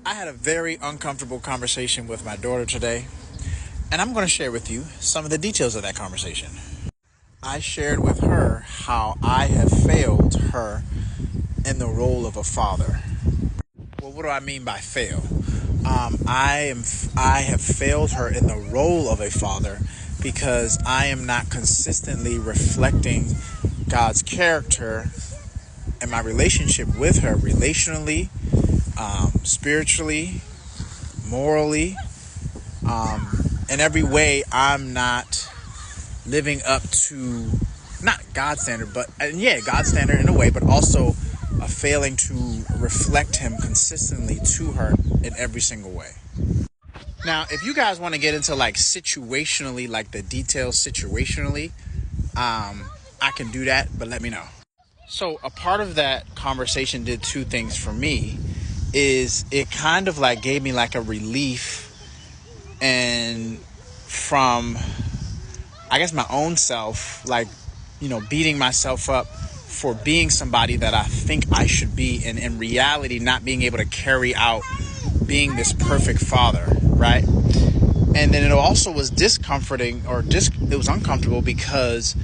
I had a very uncomfortable conversation with my daughter today, and I'm going to share with you some of the details of that conversation. I shared with her how I have failed her in the role of a father. Well, what do I mean by fail? I have failed her in the role of a father because I am not consistently reflecting God's character in my relationship with her, relationally, spiritually, morally, in every way. I'm not living up to not God's standard, but God's standard in a way, but also failing to reflect Him consistently to her in every single way. Now, if you guys want to get into like situationally, like the details situationally, I can do that, but let me know. So a part of that conversation did two things for me. Is it kind of like gave me like a relief and from I guess my own self, like, beating myself up for being somebody that I think I should be, and in reality not being able to carry out being this perfect father, right? And then it also was discomforting, it was uncomfortable because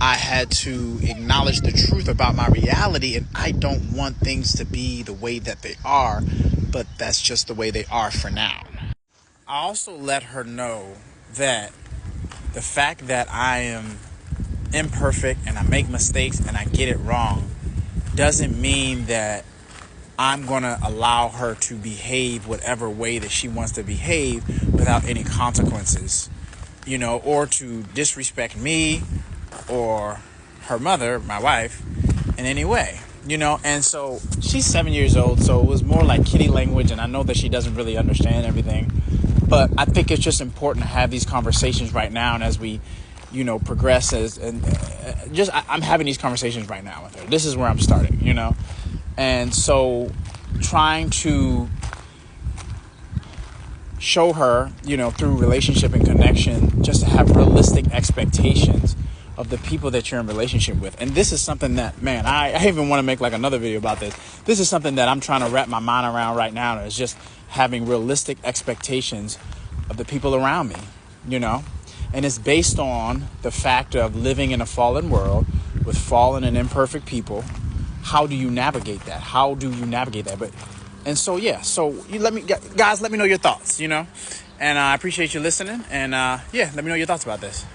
I had to acknowledge the truth about my reality, and I don't want things to be the way that they are, but that's just the way they are for now. I also let her know that the fact that I am imperfect and I make mistakes and I get it wrong doesn't mean that I'm going to allow her to behave whatever way that she wants to behave without any consequences, or to disrespect me or her mother, my wife, in any way, And so she's 7 years old, so it was more like kitty language, and I know that she doesn't really understand everything. But I think it's just important to have these conversations right now, and as we, progress, I'm having these conversations right now with her. This is where I'm starting, and so trying to show her, through relationship and connection, just to have realistic expectations of the people that you're in relationship with. And this is something that, man, I even want to make like another video about this. This is something that I'm trying to wrap my mind around right now, is just having realistic expectations of the people around me, and it's based on the fact of living in a fallen world with fallen and imperfect people. How do you navigate that? So you let me know your thoughts, and I appreciate you listening, and let me know your thoughts about this.